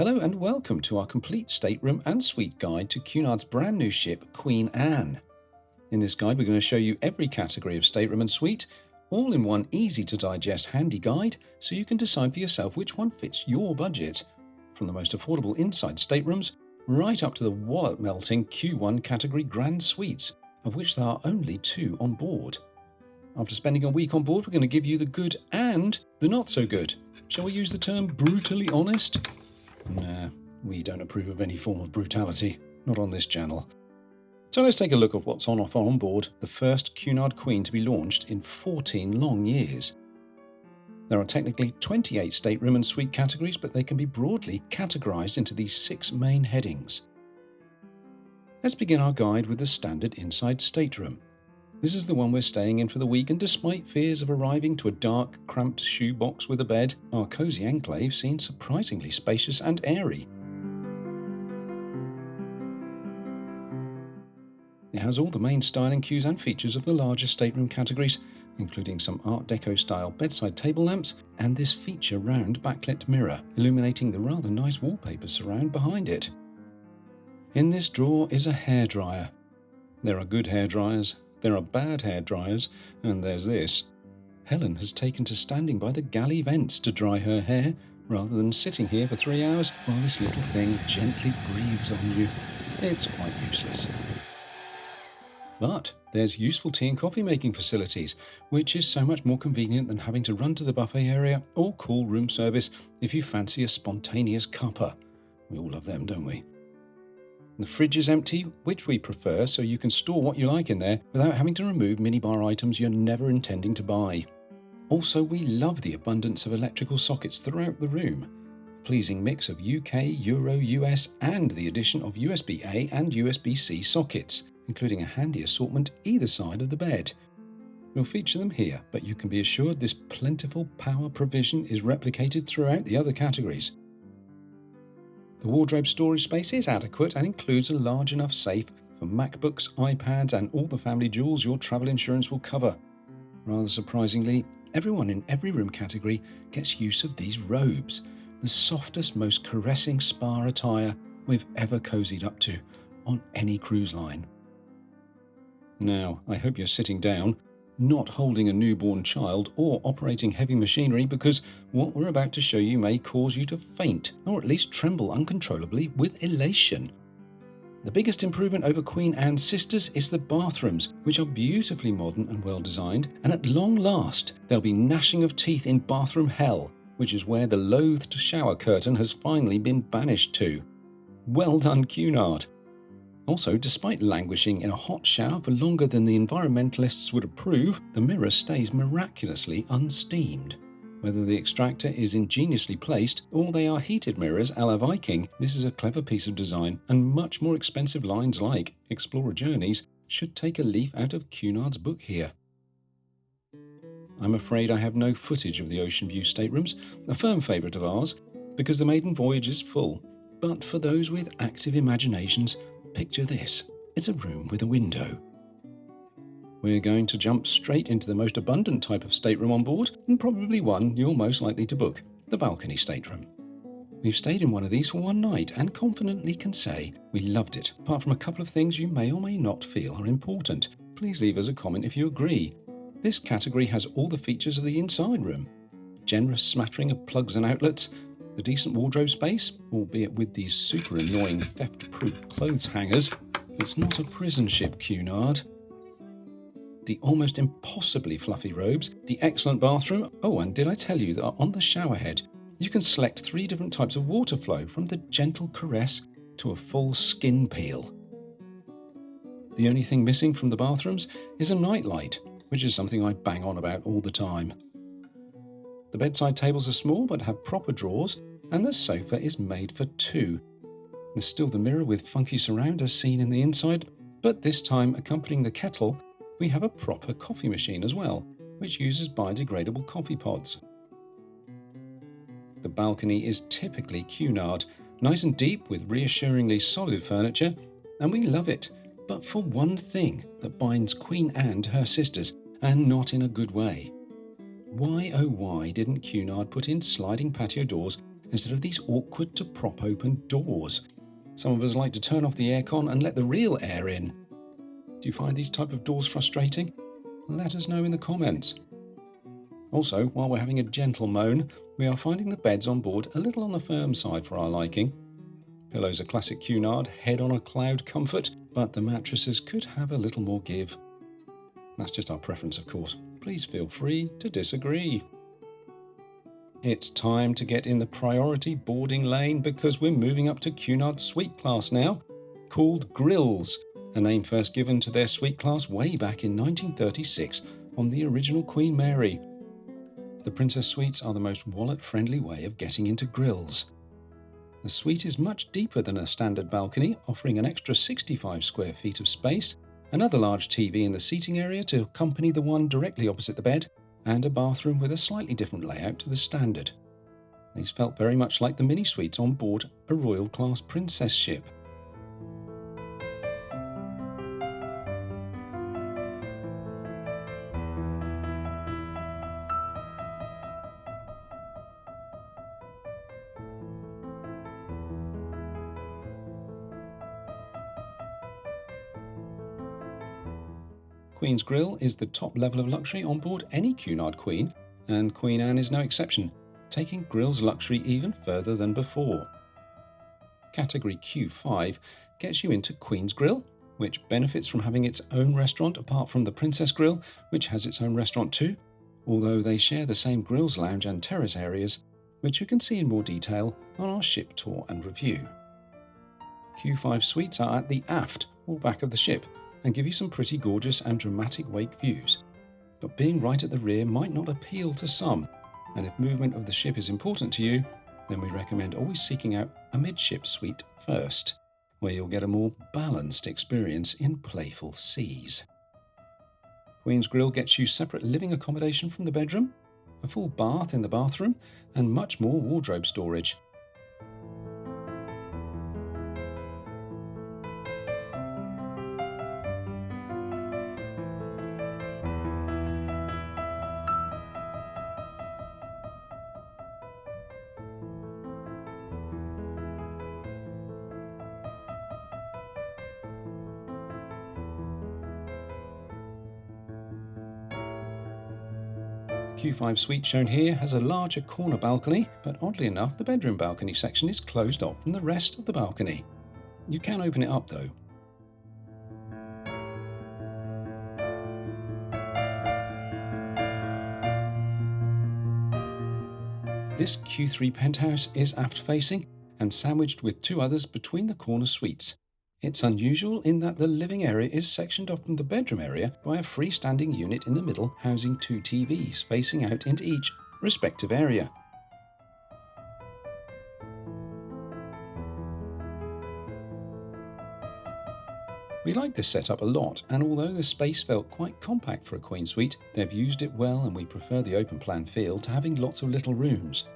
Hello and welcome to our complete stateroom and suite guide to Cunard's brand new ship, Queen Anne. In this guide, we're going to show you every category of stateroom and suite, all in one easy to digest handy guide, so you can decide for yourself which one fits your budget. From the most affordable inside staterooms, right up to the wallet-melting Q1 category grand suites, of which there are only 2 on board. After spending a week on board, we're going to give you the good and the not so good. Shall we use the term brutally honest? Nah, we don't approve of any form of brutality, not on this channel. So let's take a look at what's on offer on board the first Cunard Queen to be launched in 14 long years. There are technically 28 stateroom and suite categories, but they can be broadly categorized into these 6 main headings. Let's begin our guide with the standard inside stateroom. This is the one we're staying in for the week, and despite fears of arriving to a dark, cramped shoebox with a bed, our cosy enclave seems surprisingly spacious and airy. It has all the main styling cues and features of the larger stateroom categories, including some Art Deco-style bedside table lamps and this feature-round backlit mirror, illuminating the rather nice wallpaper surround behind it. In this drawer is a hairdryer. There are good hairdryers, there are bad hairdryers, and there's this. Helen has taken to standing by the galley vents to dry her hair, rather than sitting here for 3 hours while this little thing gently breathes on you. It's quite useless. But there's useful tea and coffee making facilities, which is so much more convenient than having to run to the buffet area or call room service if you fancy a spontaneous cuppa. We all love them, don't we? The fridge is empty, which we prefer, so you can store what you like in there without having to remove minibar items you're never intending to buy. Also, we love the abundance of electrical sockets throughout the room. A pleasing mix of UK, Euro, US, and the addition of USB-A and USB-C sockets, including a handy assortment either side of the bed. We'll feature them here, but you can be assured this plentiful power provision is replicated throughout the other categories. The wardrobe storage space is adequate and includes a large enough safe for MacBooks, iPads, and all the family jewels your travel insurance will cover. Rather surprisingly, everyone in every room category gets use of these robes, the softest, most caressing spa attire we've ever cozied up to on any cruise line. Now, I hope you're sitting down, not holding a newborn child or operating heavy machinery, because what we're about to show you may cause you to faint or at least tremble uncontrollably with elation. The biggest improvement over Queen Anne's sisters is the bathrooms, which are beautifully modern and well designed, and at long last there'll be gnashing of teeth in bathroom hell, which is where the loathed shower curtain has finally been banished to. Well done, Cunard! Also, despite languishing in a hot shower for longer than the environmentalists would approve, the mirror stays miraculously unsteamed. Whether the extractor is ingeniously placed or they are heated mirrors a la Viking, this is a clever piece of design, and much more expensive lines like Explorer Journeys should take a leaf out of Cunard's book here. I'm afraid I have no footage of the ocean view staterooms, a firm favourite of ours, because the maiden voyage is full. But for those with active imaginations, picture this. It's a room with a window. We're going to jump straight into the most abundant type of stateroom on board, and probably one you're most likely to book, the balcony stateroom. We've stayed in one of these for one night and confidently can say we loved it, apart from a couple of things you may or may not feel are important. Please leave us a comment if you agree. This category has all the features of the inside room. Generous smattering of plugs and outlets, the decent wardrobe space, albeit with these super annoying theft-proof clothes hangers. It's not a prison ship, Cunard. The almost impossibly fluffy robes, the excellent bathroom. Oh, and did I tell you that on the shower head, you can select 3 different types of water flow, from the gentle caress to a full skin peel. The only thing missing from the bathrooms is a nightlight, which is something I bang on about all the time. The bedside tables are small but have proper drawers, and the sofa is made for 2. There's still the mirror with funky surround as seen in the inside, but this time accompanying the kettle, we have a proper coffee machine as well, which uses biodegradable coffee pods. The balcony is typically Cunard, nice and deep with reassuringly solid furniture, and we love it, but for one thing that binds Queen Anne to her sisters, and not in a good way. Why oh why didn't Cunard put in sliding patio doors instead of these awkward to prop open doors. Some of us like to turn off the aircon and let the real air in. Do you find these type of doors frustrating? Let us know in the comments. Also, while we're having a gentle moan, we are finding the beds on board a little on the firm side for our liking. Pillows are classic Cunard, head on a cloud comfort, but the mattresses could have a little more give. That's just our preference, of course. Please feel free to disagree. It's time to get in the priority boarding lane because we're moving up to Cunard Suite class now, called Grills, a name first given to their suite class way back in 1936 on the original Queen Mary. The Princess Suites are the most wallet-friendly way of getting into Grills. The suite is much deeper than a standard balcony, offering an extra 65 square feet of space, another large TV in the seating area to accompany the one directly opposite the bed, and a bathroom with a slightly different layout to the standard. These felt very much like the mini suites on board a Royal Class Princess ship. Queen's Grill is the top level of luxury on board any Cunard Queen, and Queen Anne is no exception, taking Grill's luxury even further than before. Category Q5 gets you into Queen's Grill, which benefits from having its own restaurant apart from the Princess Grill, which has its own restaurant too, although they share the same Grills lounge and terrace areas, which you can see in more detail on our ship tour and review. Q5 suites are at the aft or back of the ship, and give you some pretty gorgeous and dramatic wake views. But being right at the rear might not appeal to some, and if movement of the ship is important to you, then we recommend always seeking out a midship suite first, where you'll get a more balanced experience in playful seas. Queen's Grill gets you separate living accommodation from the bedroom, a full bath in the bathroom, and much more wardrobe storage. Q5 suite shown here has a larger corner balcony, but oddly enough the bedroom balcony section is closed off from the rest of the balcony. You can open it up though. This Q3 penthouse is aft facing and sandwiched with two others between the corner suites. It's unusual in that the living area is sectioned off from the bedroom area by a freestanding unit in the middle housing two TVs facing out into each respective area. We like this setup a lot, and although the space felt quite compact for a queen suite, they've used it well and we prefer the open plan feel to having lots of little rooms.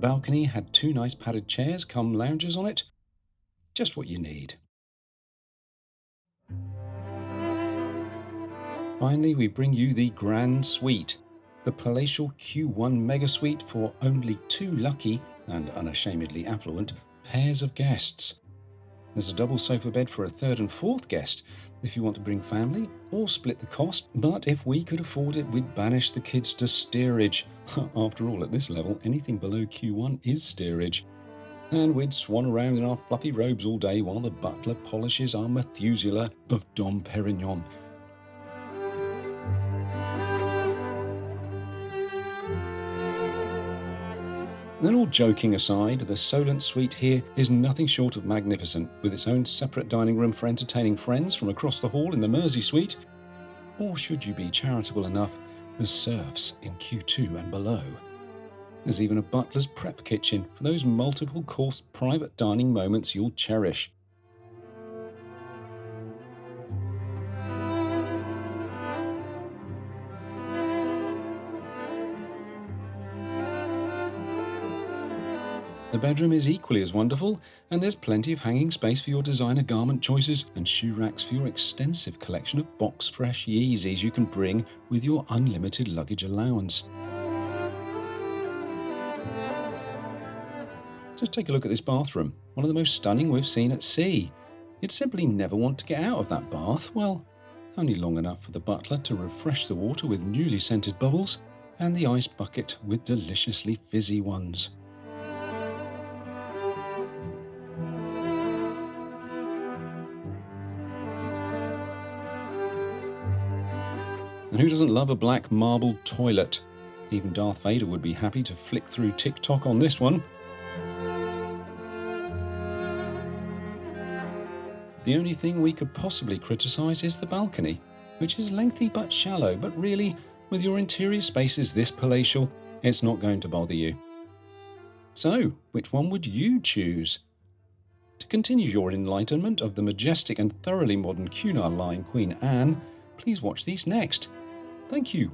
The balcony had two nice padded chairs come loungers on it. Just what you need. Finally, we bring you the Grand Suite, the palatial Q1 mega suite for only two lucky, and unashamedly affluent, pairs of guests. There's a double sofa bed for a third and fourth guest if you want to bring family or split the cost, but if we could afford it, we'd banish the kids to steerage. After all, at this level, anything below Q1 is steerage. And we'd swan around in our fluffy robes all day while the butler polishes our Methuselah of Dom Perignon. Then, all joking aside, the Solent Suite here is nothing short of magnificent, with its own separate dining room for entertaining friends from across the hall in the Mersey Suite, or should you be charitable enough, the serfs in Q2 and below. There's even a butler's prep kitchen for those multiple course private dining moments you'll cherish. The bedroom is equally as wonderful, and there's plenty of hanging space for your designer garment choices and shoe racks for your extensive collection of box fresh Yeezys you can bring with your unlimited luggage allowance. Just take a look at this bathroom, one of the most stunning we've seen at sea. You'd simply never want to get out of that bath, well, only long enough for the butler to refresh the water with newly scented bubbles and the ice bucket with deliciously fizzy ones. And who doesn't love a black marbled toilet? Even Darth Vader would be happy to flick through TikTok on this one. The only thing we could possibly criticise is the balcony, which is lengthy but shallow, but really, with your interior spaces this palatial, it's not going to bother you. So, which one would you choose? To continue your enlightenment of the majestic and thoroughly modern Cunard line Queen Anne, please watch these next. Thank you